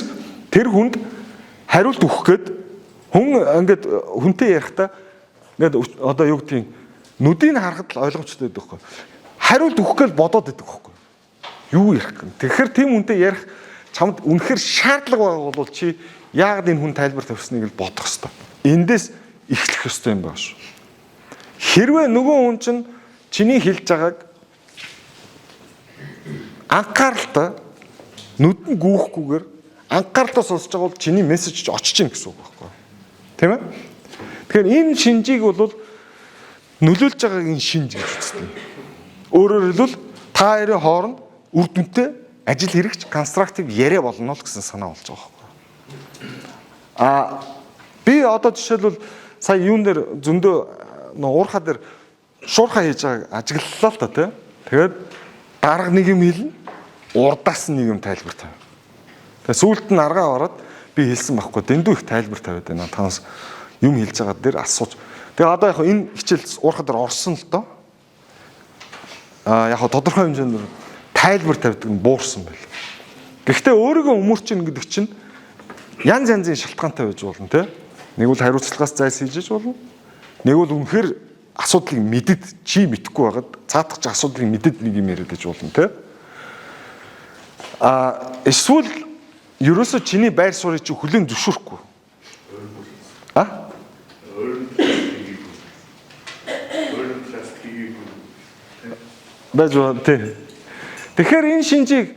тэр хүнд хариулт өгөх гээд хүн ингээд хүнтэй ярихдаа ингээд одоо юу гэдгийг нүдийг харахад л ойлгомжтой байдаг байхгүй. Хариулт өгөх гээд бодоод байдаг байхгүй. Юу ярих гэн. Тэгэхээр тийм хүнтэй ярих чамд үнэхээр шаардлага байгаа бол чи яагаад энэ хүн тайлбар тавьсныг л бодох ёстой. Эндээс эхлэх ёстой юм байна шүү. Хэрвээ нөгөө хүн чинь чиний хэлж байгааг анхааралтай нүдэн гүйхгүйгээр анхааралтай сонсож байгаа бол чиний мессеж очиж гин гэсэн үг байхгүй. Тийм ээ? Тэгэхээр энэ шинжийг бол нөлөөлж байгааг энэ шинж гэж үздэг. Өөрөөр хэлбэл та хоёрын хооронд үр дүнтэй ажил хэрэгч конструктив яриа болно л гэсэн санаа болж байгаа байхгүй. Би одоо жишээлбэл сая юун дээр зөндөө уурхаа дээр шуурхаа хийж байгааг ажиглалаа л та тийм. Тэгээд дарга нэг юм хэлнэ, урдаас нэг юм тайлбар тавь. Тэгээд сүүлд нь аргаа ороод би хэлсэн байхгүй дэндүү их тайлбар тавиад байна. Танаас юм хэлж байгаа дээр асууж. Тэгээд одоо яг энэ хичээл уурхаа дээр орсон л доо. Яг тодорхой хэмжээнд тайлбар тавьдаг нь буурсан байл. Гэхдээ өөрийгөө өмөрчин гэдэг чинь янз янзын шалтгаантай байж болно тий. Нэг бол хариуцлагаас зайлсхийж болно. Нэг бол үнэхээр асуудлыг мэдээд чи мэдэхгүй байгаад цаадах чи асуудлыг мэдээд нэг юм яриад байж болно те. Эсвэл ерөөсө чиний байр суурийг чи хүлээн зөвшөөрөхгүй. Байж байна тий. Тэгэхээр энэ шинжийг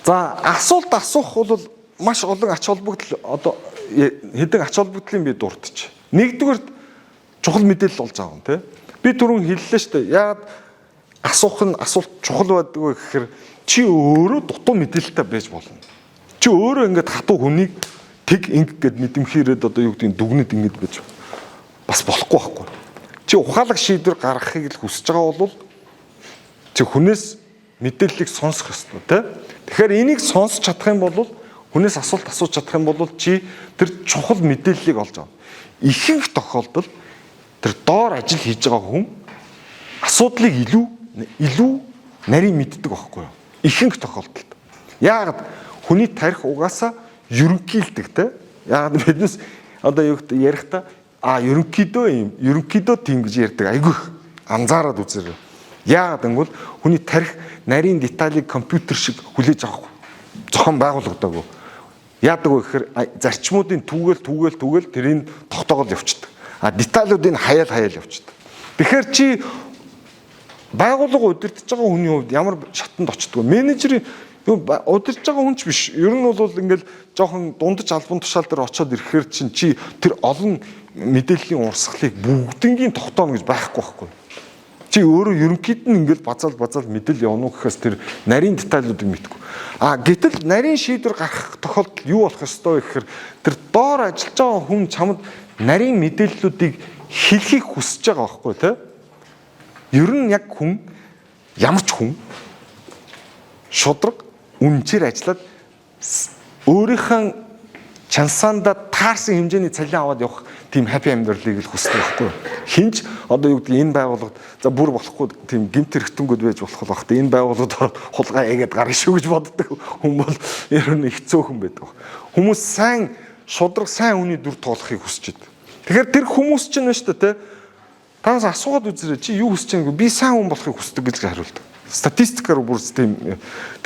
за асуулт асуух бол маш олон ач холбогдол одоо хэдэн ач холбогдлын би дурдчих. Нэгдүгээр чухал мэдээлэл олж авах нь тий. Би түрүүн хэллээ шүү дээ. Яагаад асуух нь асуулт чухал байдаг вэ гэхээр чи өөрөө дутуу мэдээлэлтэй байж болно. Чи өөрөө ингээд хатуу хүнийг тэг инг гэд мэдэмхийрээд одоо юу гэдэг нь дүгнэд ингээд байж бас болохгүй байхгүй. Чи ухаалаг шийдвэр гаргахыг л хүсэж байгаа бол чи хүнээс мэдээллийг сонсох ёстой тий. Тэгэхээр энийг сонсч чадах юм бол хүнээс асуулт асууж чадах юм бол чи тэр чухал мэдээллийг олж авна. Ихэнх тохиолдолд тэр доор ажил хийж байгаа хүн асуудлыг илүү нарийн мэддэг байхгүй юу? Ихэнх тохиолдолд. Яагаад хүний тарих угаасаа ерөнхийлдэг те. Яагаад биднес одоо юу гэдэг ярихдаа ерөнхийдөө тийм гэж ярьдаг. Айгүй анзаараад үзээрэй. Яагаад гэвэл хүний тарих нарийн деталийг компьютер шиг хүлээж авахгүй. Зохион байгуулагдаагүй. Яадаг вэ гэхээр зарчмуудын түүгээл тэрийг тогтоогоод явчихдаг. Деталуудыг хаяал явчихдаг. Тэгэхээр чи байгууллага удирдах байгаа хүний хувьд ямар шатанд очдөг вэ? Менежерийн удирдах байгаа хүн ч биш. Ер нь бол ингээл жоохон дундаж албан тушаал дээр очиод ирэхээр чи тэр олон мэдээллийн урсгалыг бүгднгийн тогтооно гэж байхгүй байхгүй. Чи өөрөө ерөнхийд нь ингээл базаал мэдээлэл явуулах гэхээс тэр нарийн деталуудыг мэдгүй. Гэтэл нарийн шийдвэр гаргах тохиолдол юу болох ёстой вэ гэхээр тэр доор ажиллаж байгаа хүн чамд нарийн мэдээллүүдийг хэлхийг хүсэж байгаа байхгүй тий? Ер нь яг хүн ямар ч хүн шудраг үнчээр ажиллаад өөрийнхөө чансаанда таарсан хэмжээний цалин аваад явах тийм happy амьдралыг л хүсдэг байхгүй юу? Хинч одоо юу гэдэг энэ байгууллагад за бүр болохгүй тийм гэмт хэрэгтэнгүүд байж болох байх та энэ байгууллагад хулгай яагаад гарах шүү гэж боддог хүн бол ер нь хэцүү хүн байдаг. Хүмүүс сайн шудраг сайн хүний дүр тоглохыг хүсэж байдаг. Тэгэхээр тэр хүмүүс ч нь шүү дээ танаас асуугаад үзээрэй чи юу хүсэж байгааг би сайн хүн болохыг хүсдэг гэж хариулдаг. Статистикаар бүр тийм.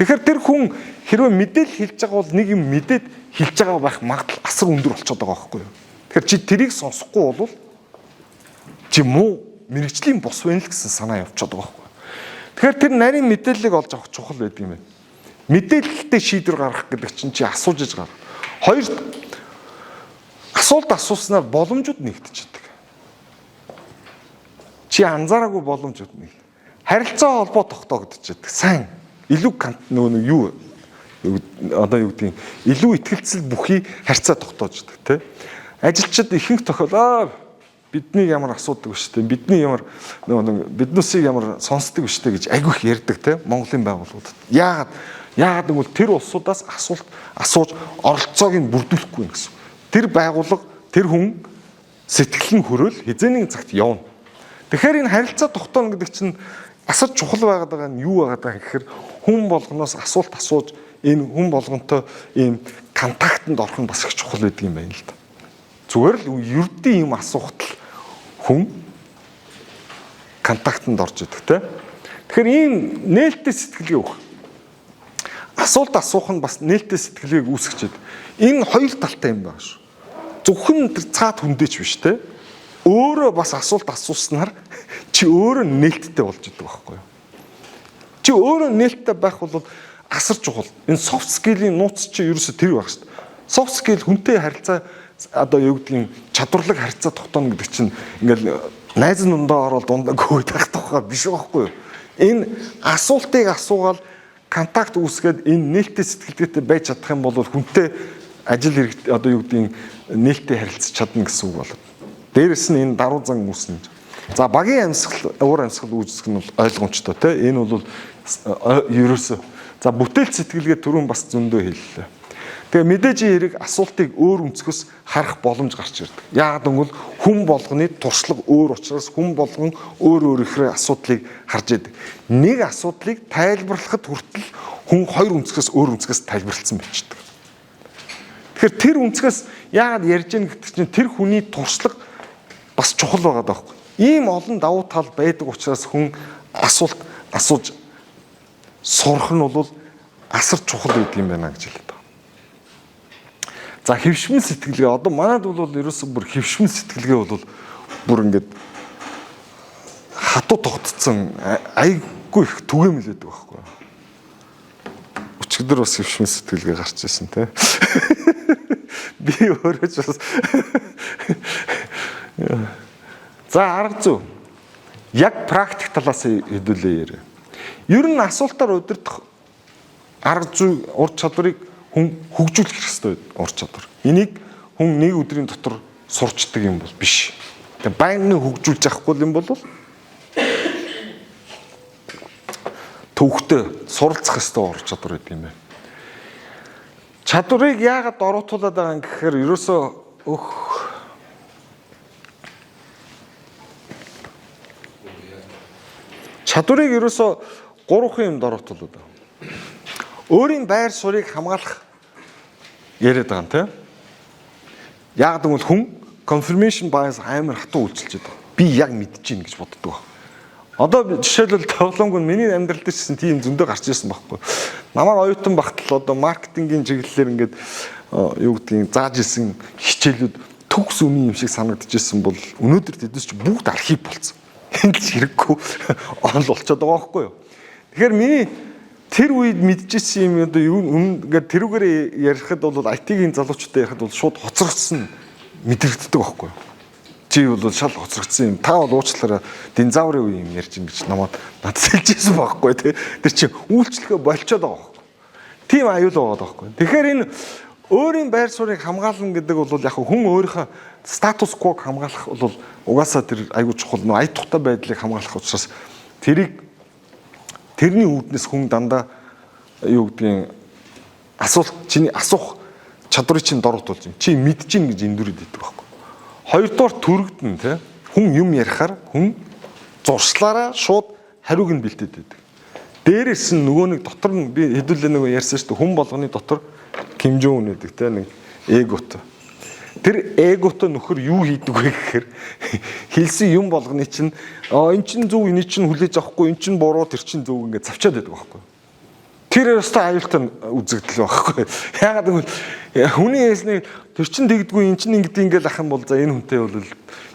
Тэгэхээр тэр хүн хэрвээ мэдээлэл хэлж байгаа бол нэг юм мэдээд хэлж байгаа байх магадлал асар өндөр болчиход байгаа байхгүй юу? Тэгэхээр чи тэрийг сонсохгүй бол чи муу мэрэгжлийн бос байна л гэсэн санаа явчиход байгаа байхгүй юу? Тэгэхээр тэр нарийн мэдээллийг олж авах чухал байдаг юм байна. Мэдээлэлтэй шийдвэр гаргах гэдэг чинь чи асууж иж гарах. Хоёр асуулт асууснаар боломжууд нэгдчихэдэг. Чи анзаараагүй боломжууд нэг. Харилцаа холбоо тогтоогдчихэдэг. Сайн илүү нөгөө юу одоо юу гэдэг илүү ихтгэлцэл бүхий харьцаа тогтоождаг тий. Ажилчид ихэнх тохиолдолд бидний ямар асуудаг биш тий. Бидний ямар нөгөө биднээсийг ямар сонсдог биш тий гэж айгүйх ярьдаг тий. Монголын байгууллагуудад. Яагаад гэвэл тэр улсуудаас асуулт асууж оролцоог нь бүрдүүлэхгүй гэсэн. Тэр байгууллага тэр хүн сэтгэл нь хөрөөл хизээний цагт явна. Тэгэхээр энэ харилцаа тогтооно гэдэг чинь асар чухал байгаад байгаа нь юу байгаад байгаа гэхээр хүн болгоноос асуулт асууж энэ хүн болгонтой ийм контактанд орох нь бас их чухал байдаг юм байна л да. Зүгээр л ердийн юм асуухад л хүн контактанд орж идэг те. Тэгэхээр ийм нээлттэй сэтгэлгээ өгөх. Асуулт асуух нь бас нээлттэй сэтгэлгээг үүсгэж идэг. Энэ хоёр талтай юм байна шүү. Зөвхөн тэр цаад хүндээч биш те. Өөрөө бас асуулт асууснаар чи өөрөө нээлттэй болж идэг байхгүй юу? Чи өөрөө нээлттэй байх бол асар чухал. Энэ soft skill-ийн нууц чи ерөөсө тэр байх шүү дээ. Soft skill хүнтэй харилцаа одоо юу гэдгийг чадварлаг харилцаа тогтооно гэдэг чинь ингээл найз нундаа ороод дундаа гүйж тах тухай биш байхгүй юу? Энэ асуултыг асуугаал контакт үүсгээд энэ нээлттэй сэтгэлгээтэй байж чадах юм бол хүнтэй ажил хэрэг одоо юу гэдгийг нээлттэй харилцаж чадна гэсэн үг болоо. Дээрэс нь энэ даруй зан үүснэ. За багийн амьсгал, уур амьсгал үүсгэх нь бол ойлгомжтой тийм. Энэ бол ерөөсөө за бүтээл сэтгэлгээ түрүүн бас зөндөө хэллээ. Тэгээ мэдээж хэрэг асуултыг өөр өнцгөөс харах боломж гарч ирдэг. Яагаад гэвэл хүн болгоны туршлага өөр учраас хүн болгон өөр ихрээ асуудлыг харж идэг. Нэг асуудлыг тайлбарлахад хүртэл хүн хоёр өнцгөөс өөр өнцгөөс тайлбарлсан бичдэг. Тэгэхээр тэр үнцгээс яагаад ярьж яах гэдэг чинь тэр хүний туршлага бас чухал байгаа даахгүй. Ийм олон давуу тал байдаг учраас хүн асуулт асууж сурах нь бол асар чухал байдаг юм байна гэж хэлдэг. За хэвшмэн сэтгэлгээ одоо манайд бол ерөөсөө бүр хэвшмэн сэтгэлгээ бол бүр ингээд хатуу тогтцсон айгүй их түгээмэл байдаг байхгүй. Өчигдөр бас хэвшмэн сэтгэлгээ гарч ирсэн те. Би өөрөө ч бас за арга зүй. Яг практик талаас хэдүүлээ ярив. Ер нь асуултаар удирдах арга зүй ур чадварыг хүн хөгжүүлэх хэрэгтэй ур чадвар. Энийг хүн нэг өдрийн дотор сурчдаг юм бол биш. Тэгээ байнгын хөгжүүлж авахгүй юм бол төвхтө суралцах хэрэгтэй ур чадвар гэдэг юм байна. Чадварыг яагаад ороотуулаад байгаа юм гэхээр ерөөсөө чадварыг ерөөсөө 3 юмд ороотуулаад байгаа. Өөрийн байр суурийг хамгаалах яриад байгаа юм тийм. Яг гэвэл хүн confirmation bias амар хатуу үйлчилж байгаа. Би яг мэдчихээн гэж боддог. Одоо жишээлбэл тоглоомгүй миний амьдрал дээр ч гэсэн тийм зөндөө гарч ирсэн байхгүй. Намайг оюутан багтал одоо маркетингийн чиглэлээр ингээд юу гэдгийг зааж исэн хичээлүүд төгс үний юм шиг санагдчихсэн бол өнөөдөр тэднес ч бүгд архив болсон. Энд л хэрэггүй онл болчиход байгаа байхгүй юу. Тэгэхээр миний тэр үед мэдчихсэн юм одоо юу ингээд тэрүүгээр ярихад бол IT-ийн залуучуудтай ярихад бол шууд хоцрогдсон мэдрэгддэг байхгүй юу. Чи бол шал хоцрогдсон юм. Та бол уучлаарай динозаврын үе юм ярьж ин гэж надад хэлжсэн байхгүй тий. Тэр чинь үйлчлэгээ болчиход байгаа байхгүй. Тийм аюул байгаа байхгүй. Тэгэхээр энэ өөрийн байр суурийг хамгаална гэдэг бол яг хүн өөрийнхөө статус квог хамгаалах бол угаасаа тэр аюул чухал нөө ая тухтай байдлыг хамгаалах учраас тэрний үүднээс хүн дандаа юу гэдгийг чиний асуух чадварыг чинь доротуулж юм. Чи мэдчихин гэж эндүрээд идэг байхгүй. Хоёрдугаар төрөгдөн тий. Хүн юм ярихаар хүн зуршлаараа шууд хариуг нь бэлдээд байдаг. Дээрээс нь нөгөө нэг дотор нь би хэдүүлээ нөгөө ярьсан шүү дээ. Хүн болгоны дотор Ким Жон Ун гэдэг тий нэг эготой. Тэр эготой нөхөр юу хийдэг вэ гэхээр хэлсэн юм болгоны чинь эн чинь зөв энэ чинь хүлээж авахгүй эн чинь буруу тэр чинь зөв ингээд завчаад байдаг байхгүй. Тэр өстой аюултай үзэгдэл байхгүй. Яагаад гэвэл хүний хэлсний тэр чинь тэгдэггүй эн чинь ингэдэг ингээд ах юм бол за энэ хүнтэй бол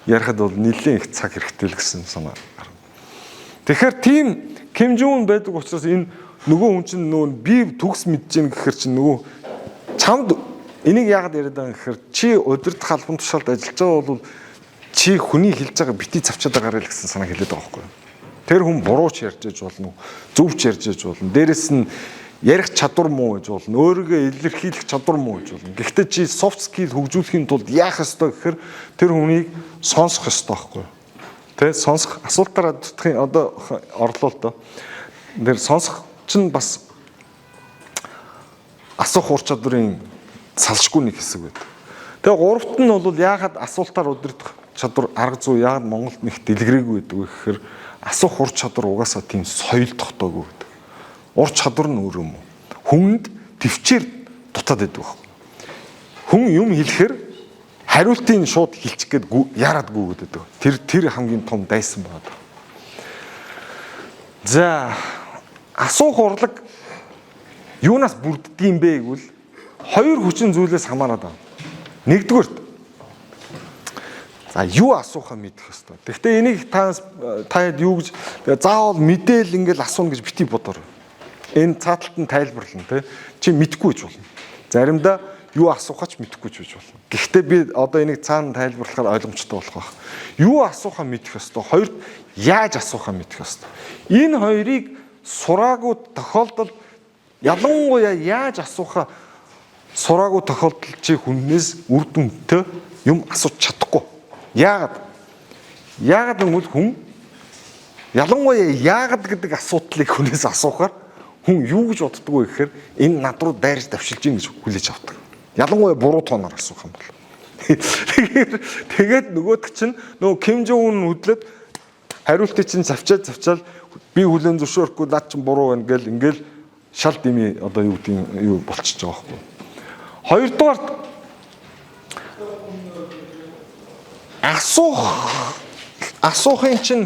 ярихад бол нэлээд их цаг хэрэгтэй л гэсэн санаа гарна. Тэгэхээр тийм Ким Жон Ун байдаг учраас энэ нөгөө хүн чинь нөгөө би төгс мэдэж гэн гэхээр чинь нөгөө чамд энийг яагаад яриад байгаа гэхээр чи удирдах албан тушаалд ажиллаж байгаа бол чи хүний хэлж байгаа бити завчаад байгаарай л гэсэн санаа хэлээд байгаа байхгүй юу. Тэр хүн буруу ч ярьж иж болно, зөв ч ярьж иж болно. Дээрэс нь ярих чадвар муу гэж болно, өөрийгөө илэрхийлэх чадвар муу гэж болно. Гэхдээ чи soft skill хөгжүүлэхийн тулд яах ёстой гэхээр тэр хүнийг сонсох ёстой байхгүй юу. Тэ сонсох асуултаараа дутахын одоо орлуултаа. Тэр сонсох чинь бас асуух ур чадварын салшгүй нэг хэсэг байдаг. Тэгээ гуравт нь бол яагаад асуултаар удирдах чадвар арга зүй яагаад Монголд нэг дэлгэрээгүй байдаг вэ гэхээр асуух ур чадвар угаасаа тийм соёл тогтоогүй байдаг. Ур чадвар нь өөр юм уу? Хүнд төвчээр дутаад байдаг байхгүй. Хүн юм хэлэхээр хариултыг шууд хэлчих гээд яарад гүгээд байдаг. Тэр хамгийн том дайсан байна. За асуух урлаг юунаас бүрддэг юм бэ гэвэл хоёр хүчин зүйлээс хамаарат байна. Нэгдүгээр за юу асуухаа мэдэх ёстой. Гэхдээ энийг таад юу гэж заавал мэдээл ингээл асууна гэж бити бодоор. Энэ цааталт нь тайлбарлана тий. Чи мэдэхгүй гэж болно. Заримдаа юу асуухаа ч мэдэхгүй ч гэж болно. Гэхдээ би одоо энийг цаана тайлбарлахаар ойлгомжтой болох байх. Юу асуухаа мэдэх ёстой. Хоёрд яаж асуухаа мэдэх ёстой. Энэ хоёрыг сураагүй тохиолдолд ялангуяа яаж асуухаа сураагүй тохиолдолд чи хүннээс үр дүнтэй юм асууж чадахгүй. Яагаад гэвэл хүн ялангуяа яагаад гэдэг асуудлыг хүнээс асуухаар хүн юу гэж боддог вэ гэхээр энэ над руу дайрж давшилж ийн гэж хүлээж авдаг. Ялангуяа буруу тооноор асуух юм бол. Тэгээд нөгөөд чинь нөгөө Ким Жон Ун хөдлөд хариултыг чинь завчаад би хүлэн зөвшөөрөхгүй над чинь буруу байна ингээл шал дими одоо юу гэдэг юу болчихж байгаа байхгүй. Хоёрдугаар асуухын чинь